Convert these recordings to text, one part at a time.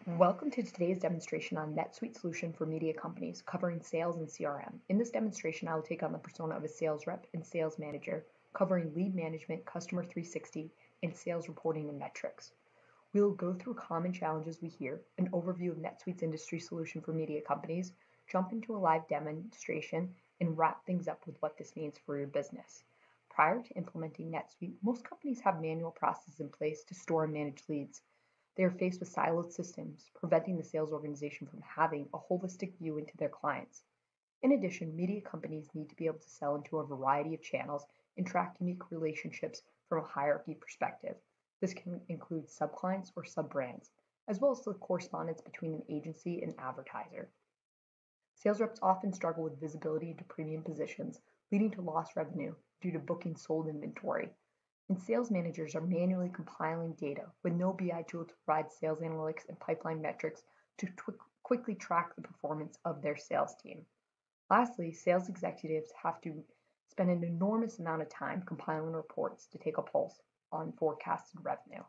Welcome to today's demonstration on NetSuite solution for media companies covering sales and CRM. In this demonstration, I will take on the persona of a sales rep and sales manager covering lead management, customer 360, and sales reporting and metrics. We will go through common challenges we hear, an overview of NetSuite's industry solution for media companies, jump into a live demonstration, and wrap things up with what this means for your business. Prior to implementing NetSuite, most companies have manual processes in place to store and manage leads. They are faced with siloed systems, preventing the sales organization from having a holistic view into their clients. In addition, media companies need to be able to sell into a variety of channels and track unique relationships from a hierarchy perspective. This can include subclients or sub-brands, as well as the correspondence between an agency and advertiser. Sales reps often struggle with visibility into premium positions, leading to lost revenue due to booking sold inventory. And sales managers are manually compiling data with no BI tool to provide sales analytics and pipeline metrics to quickly track the performance of their sales team. Lastly, sales executives have to spend an enormous amount of time compiling reports to take a pulse on forecasted revenue.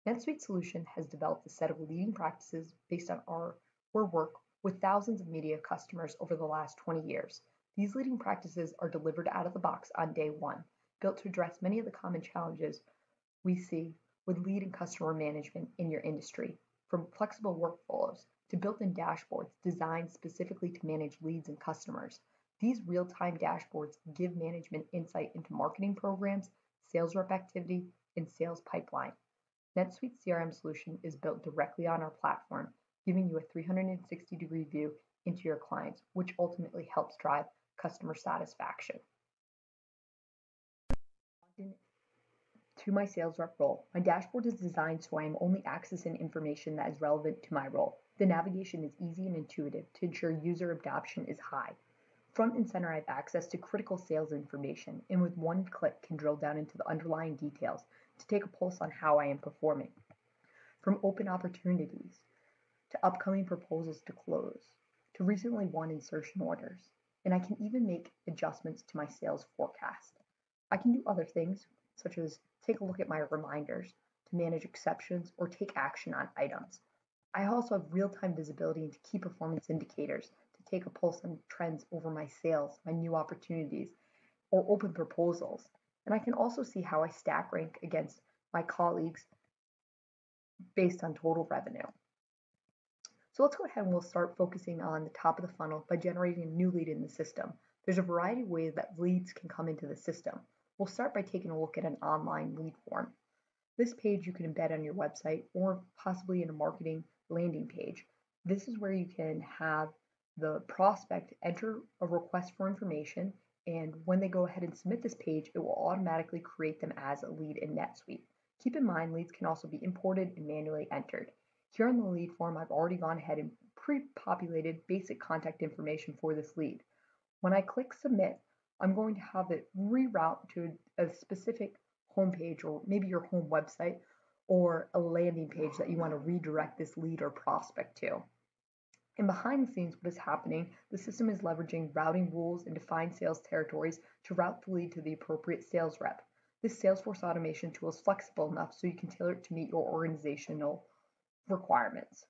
NetSuite Solution has developed a set of leading practices based on our work with thousands of media customers over the last 20 years. These leading practices are delivered out of the box on day one, built to address many of the common challenges we see with lead and customer management in your industry, from flexible workflows to built-in dashboards designed specifically to manage leads and customers. These real-time dashboards give management insight into marketing programs, sales rep activity, and sales pipeline. NetSuite CRM solution is built directly on our platform, giving you a 360-degree view into your clients, which ultimately helps drive customer satisfaction. To my sales rep role. My dashboard is designed so I am only accessing information that is relevant to my role. The navigation is easy and intuitive to ensure user adoption is high. Front and center I have access to critical sales information and with one click can drill down into the underlying details to take a pulse on how I am performing. From open opportunities to upcoming proposals to close to recently won insertion orders. And I can even make adjustments to my sales forecast. I can do other things such as take a look at my reminders to manage exceptions or take action on items. I also have real-time visibility into key performance indicators to take a pulse on trends over my sales, my new opportunities, or open proposals. And I can also see how I stack rank against my colleagues based on total revenue. So let's go ahead and we'll start focusing on the top of the funnel by generating a new lead in the system. There's a variety of ways that leads can come into the system. We'll start by taking a look at an online lead form. This page you can embed on your website or possibly in a marketing landing page. This is where you can have the prospect enter a request for information, and when they go ahead and submit this page, it will automatically create them as a lead in NetSuite. Keep in mind, leads can also be imported and manually entered. Here on the lead form, I've already gone ahead and pre-populated basic contact information for this lead. When I click submit, I'm going to have it reroute to a specific homepage or maybe your home website or a landing page that you want to redirect this lead or prospect to. And behind the scenes, what is happening, the system is leveraging routing rules and defined sales territories to route the lead to the appropriate sales rep. This Salesforce automation tool is flexible enough so you can tailor it to meet your organizational requirements.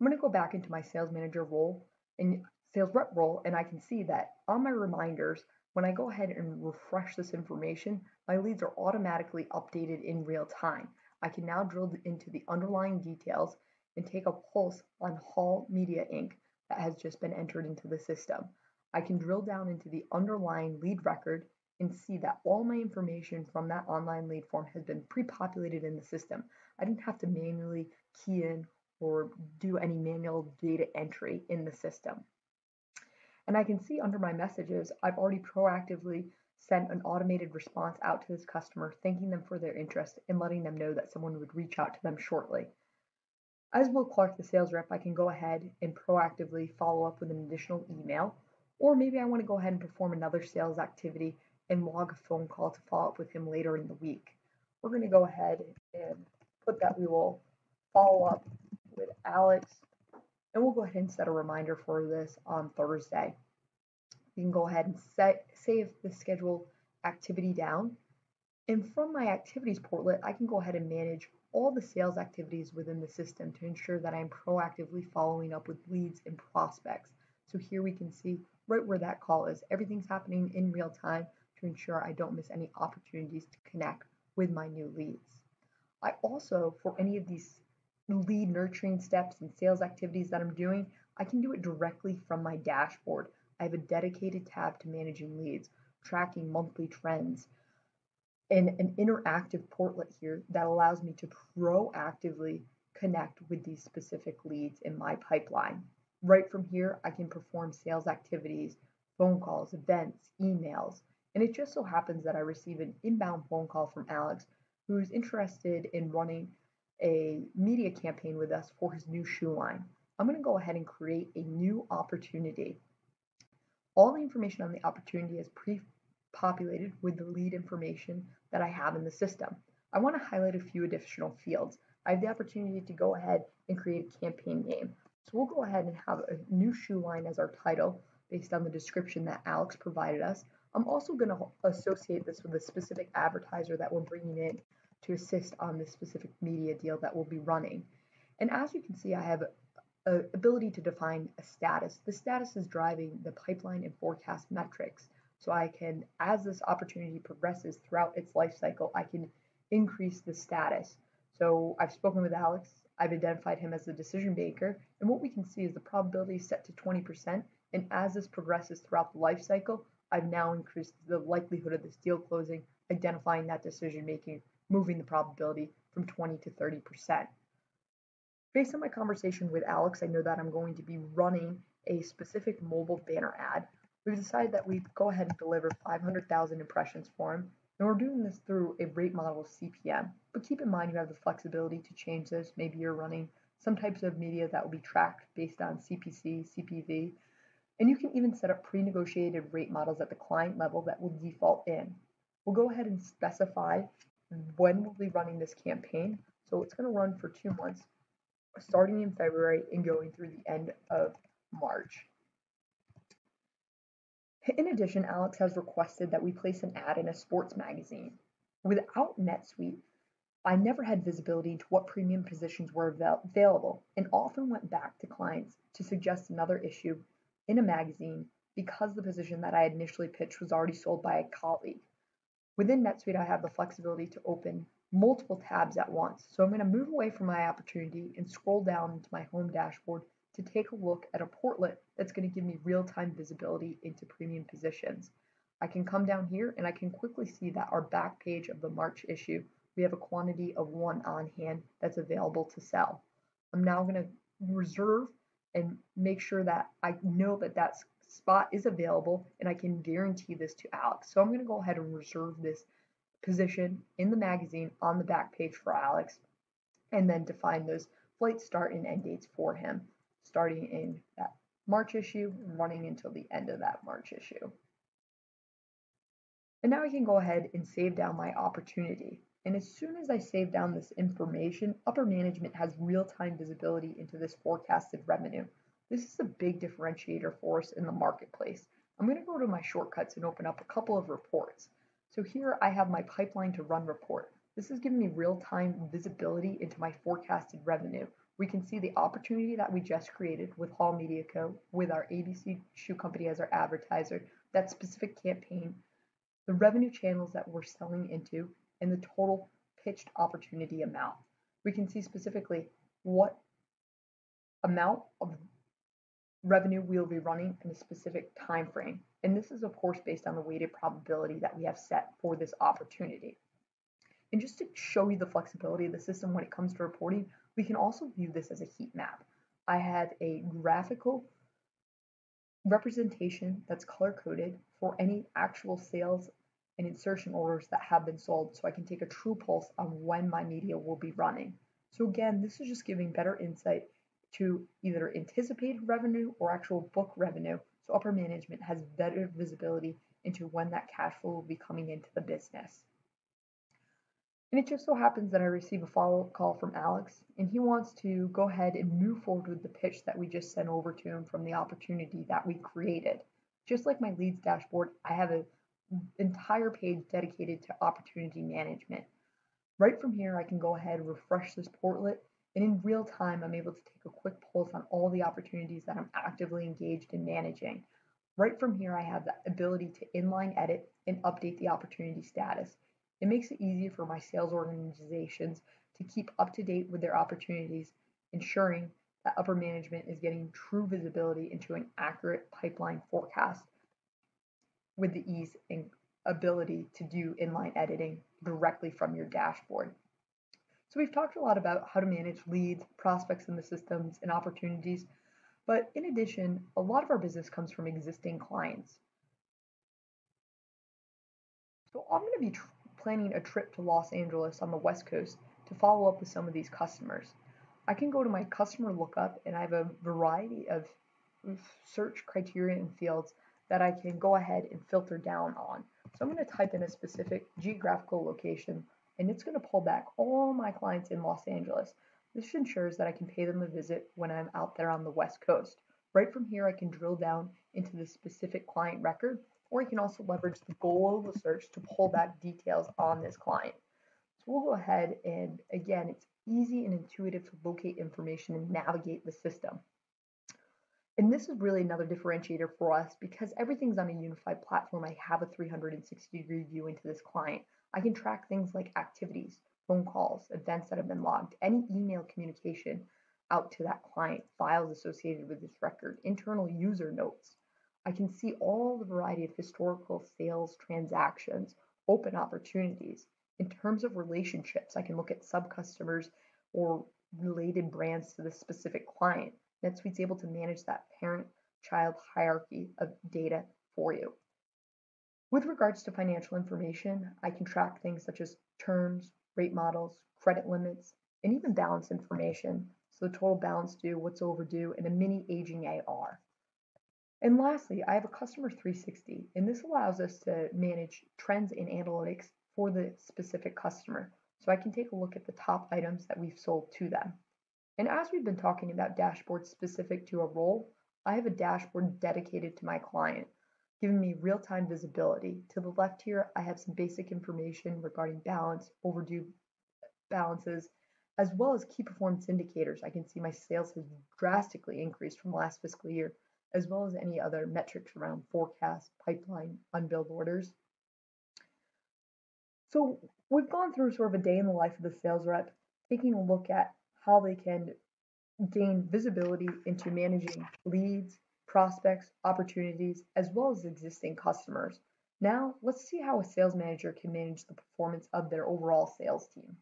I'm going to go back into my sales manager role and sales rep role, and I can see that on my reminders, when I go ahead and refresh this information, my leads are automatically updated in real time. I can now drill into the underlying details and take a pulse on Hall Media Inc. that has just been entered into the system. I can drill down into the underlying lead record and see that all my information from that online lead form has been pre-populated in the system. I didn't have to manually key in or do any manual data entry in the system. And I can see under my messages, I've already proactively sent an automated response out to this customer, thanking them for their interest and letting them know that someone would reach out to them shortly. As Will Clark, the sales rep, I can go ahead and proactively follow up with an additional email, or maybe I want to go ahead and perform another sales activity and log a phone call to follow up with him later in the week. We're going to go ahead and put that we will follow up with Alex, and we'll go ahead and set a reminder for this on Thursday. You can go ahead and save the scheduled activity down. And from my activities portlet, I can go ahead and manage all the sales activities within the system to ensure that I'm proactively following up with leads and prospects. So here we can see right where that call is. Everything's happening in real time to ensure I don't miss any opportunities to connect with my new leads. I also, for any of these lead nurturing steps and sales activities that I'm doing, I can do it directly from my dashboard. I have a dedicated tab to managing leads, tracking monthly trends, and an interactive portlet here that allows me to proactively connect with these specific leads in my pipeline. Right from here, I can perform sales activities, phone calls, events, emails, and it just so happens that I receive an inbound phone call from Alex, who's interested in running a media campaign with us for his new shoe line. I'm going to go ahead and create a new opportunity. All the information on the opportunity is pre-populated with the lead information that I have in the system. I want to highlight a few additional fields. I have the opportunity to go ahead and create a campaign name. So we'll go ahead and have a new shoe line as our title based on the description that Alex provided us. I'm also going to associate this with a specific advertiser that we're bringing in to assist on this specific media deal that we'll be running. And as you can see, I have ability to define a status. The status is driving the pipeline and forecast metrics. So I can, as this opportunity progresses throughout its life cycle, I can increase the status. So I've spoken with Alex, I've identified him as the decision maker, and what we can see is the probability is set to 20%, and as this progresses throughout the life cycle, I've now increased the likelihood of this deal closing, identifying that decision making, moving the probability from 20 to 30%. Based on my conversation with Alex, I know that I'm going to be running a specific mobile banner ad. We've decided that we go ahead and deliver 500,000 impressions for him, and we're doing this through a rate model CPM. But keep in mind you have the flexibility to change this. Maybe you're running some types of media that will be tracked based on CPC, CPV, and you can even set up pre-negotiated rate models at the client level that will default in. We'll go ahead and specify when we'll be running this campaign. So it's going to run for 2 months, starting in February and going through the end of March. In addition, Alex has requested that we place an ad in a sports magazine. Without NetSuite, I never had visibility into what premium positions were available and often went back to clients to suggest another issue in a magazine because the position that I had initially pitched was already sold by a colleague. Within NetSuite, I have the flexibility to open multiple tabs at once. So I'm going to move away from my opportunity and scroll down into my home dashboard to take a look at a portlet that's going to give me real-time visibility into premium positions. I can come down here and I can quickly see that our back page of the March issue, we have a quantity of 1 on hand that's available to sell. I'm now going to reserve and make sure that I know that that spot is available and I can guarantee this to Alex. So I'm going to go ahead and reserve this position in the magazine on the back page for Alex, and then define those flight start and end dates for him, starting in that March issue and running until the end of that March issue. And now I can go ahead and save down my opportunity. And as soon as I save down this information, upper management has real-time visibility into this forecasted revenue. This is a big differentiator for us in the marketplace. I'm going to go to my shortcuts and open up a couple of reports. So here I have my pipeline to run report. This is giving me real-time visibility into my forecasted revenue. We can see the opportunity that we just created with Hall Media Co. with our ABC Shoe Company as our advertiser, that specific campaign, the revenue channels that we're selling into, and the total pitched opportunity amount. We can see specifically what amount of revenue we'll be running in a specific time frame. And this is of course based on the weighted probability that we have set for this opportunity. And just to show you the flexibility of the system when it comes to reporting, we can also view this as a heat map. I have a graphical representation that's color coded for any actual sales and insertion orders that have been sold, so I can take a true pulse on when my media will be running. So again, this is just giving better insight to either anticipated revenue or actual book revenue, so upper management has better visibility into when that cash flow will be coming into the business. And it just so happens that I receive a follow-up call from Alex, and he wants to go ahead and move forward with the pitch that we just sent over to him from the opportunity that we created. Just like my leads dashboard, I have an entire page dedicated to opportunity management. Right from here, I can go ahead and refresh this portlet, and in real time, I'm able to take a quick pulse on all the opportunities that I'm actively engaged in managing. Right from here, I have the ability to inline edit and update the opportunity status. It makes it easier for my sales organizations to keep up to date with their opportunities, ensuring that upper management is getting true visibility into an accurate pipeline forecast with the ease and ability to do inline editing directly from your dashboard. So we've talked a lot about how to manage leads, prospects in the systems, and opportunities. But in addition, a lot of our business comes from existing clients. So I'm going to be planning a trip to Los Angeles on the West Coast to follow up with some of these customers. I can go to my customer lookup and I have a variety of search criteria and fields that I can go ahead and filter down on. So I'm going to type in a specific geographical location and it's going to pull back all my clients in Los Angeles. This ensures that I can pay them a visit when I'm out there on the West Coast. Right from here, I can drill down into the specific client record, or you can also leverage the global search to pull back details on this client. So we'll go ahead and again, it's easy and intuitive to locate information and navigate the system. And this is really another differentiator for us because everything's on a unified platform. I have a 360-degree view into this client. I can track things like activities, phone calls, events that have been logged, any email communication out to that client, files associated with this record, internal user notes. I can see all the variety of historical sales transactions, open opportunities. In terms of relationships, I can look at sub-customers or related brands to the specific client. NetSuite's able to manage that parent-child hierarchy of data for you. With regards to financial information, I can track things such as terms, rate models, credit limits, and even balance information. So the total balance due, what's overdue, and a mini aging AR. And lastly, I have a customer 360, and this allows us to manage trends and analytics for the specific customer. So I can take a look at the top items that we've sold to them. And as we've been talking about dashboards specific to a role, I have a dashboard dedicated to my client, giving me real-time visibility. To the left here, I have some basic information regarding balance, overdue balances, as well as key performance indicators. I can see my sales has drastically increased from last fiscal year, as well as any other metrics around forecast, pipeline, unbilled orders. So we've gone through sort of a day in the life of the sales rep, taking a look at how they can gain visibility into managing leads, prospects, opportunities, as well as existing customers. Now, let's see how a sales manager can manage the performance of their overall sales team.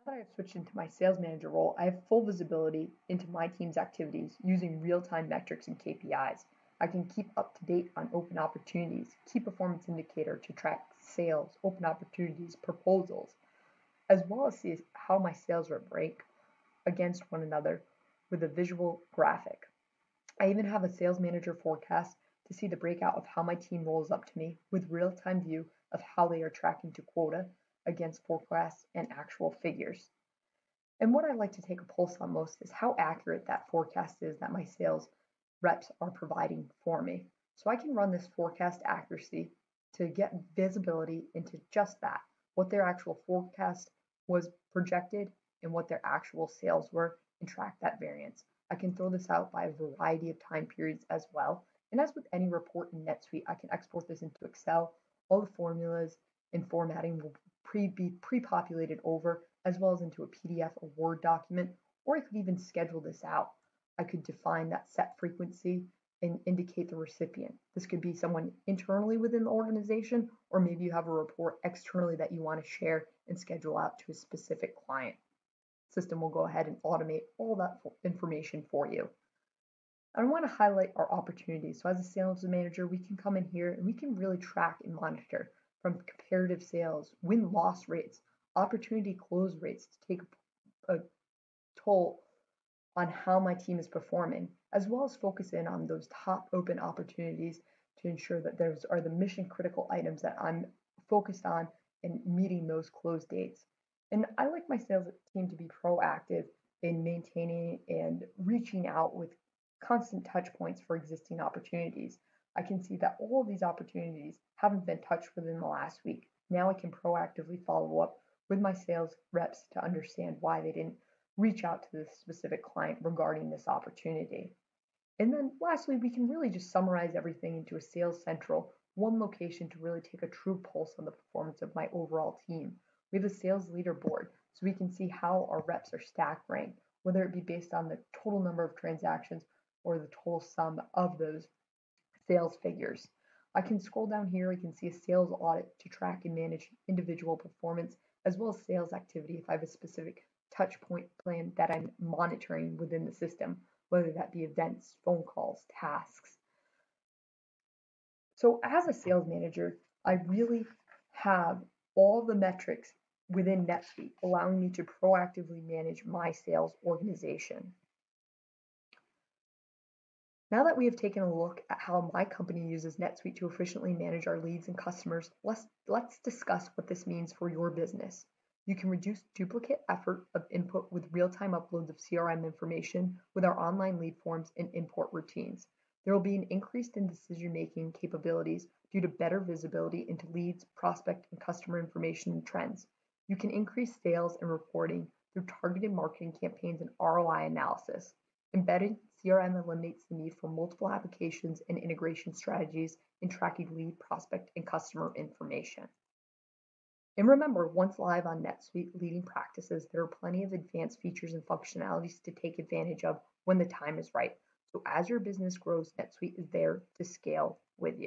Now that I've switched into my sales manager role, I have full visibility into my team's activities using real-time metrics and KPIs. I can keep up to date on open opportunities, key performance indicator to track sales, open opportunities, proposals, as well as see how my sales rep rank against one another with a visual graphic. I even have a sales manager forecast to see the breakout of how my team rolls up to me with real-time view of how they are tracking to quota against forecasts and actual figures. And what I like to take a pulse on most is how accurate that forecast is that my sales reps are providing for me. So I can run this forecast accuracy to get visibility into just that, what their actual forecast was projected and what their actual sales were, and track that variance. I can throw this out by a variety of time periods as well. And as with any report in NetSuite, I can export this into Excel. All the formulas and formatting will be pre-populated over, as well as into a PDF or Word document, or I could even schedule this out. I could define that set frequency and indicate the recipient. This could be someone internally within the organization, or maybe you have a report externally that you want to share and schedule out to a specific client. System will go ahead and automate all that information for you. I want to highlight our opportunities. So as a sales manager, we can come in here and we can really track and monitor from comparative sales, win-loss rates, opportunity close rates to take a toll on how my team is performing, as well as focus in on those top open opportunities to ensure that those are the mission critical items that I'm focused on and meeting those close dates. And I like my sales team to be proactive in maintaining and reaching out with constant touch points for existing opportunities. I can see that all of these opportunities haven't been touched within the last week. Now I can proactively follow up with my sales reps to understand why they didn't reach out to this specific client regarding this opportunity. And then lastly, we can really just summarize everything into a Sales Central, one location to really take a true pulse on the performance of my overall team. We have a sales leaderboard, so we can see how our reps are stack ranked, whether it be based on the total number of transactions or the total sum of those sales figures. I can scroll down here, I can see a sales audit to track and manage individual performance, as well as sales activity if I have a specific touch point plan that I'm monitoring within the system, whether that be events, phone calls, tasks. So as a sales manager, I really have all the metrics within NetSuite, allowing me to proactively manage my sales organization. Now that we have taken a look at how my company uses NetSuite to efficiently manage our leads and customers, let's discuss what this means for your business. You can reduce duplicate effort of input with real-time uploads of CRM information with our online lead forms and import routines. There will be an increase in decision-making capabilities due to better visibility into leads, prospect, and customer information and trends. You can increase sales and reporting through targeted marketing campaigns and ROI analysis. Embedded CRM eliminates the need for multiple applications and integration strategies in tracking lead, prospect, and customer information. And remember, once live on NetSuite leading practices, there are plenty of advanced features and functionalities to take advantage of when the time is right. So as your business grows, NetSuite is there to scale with you.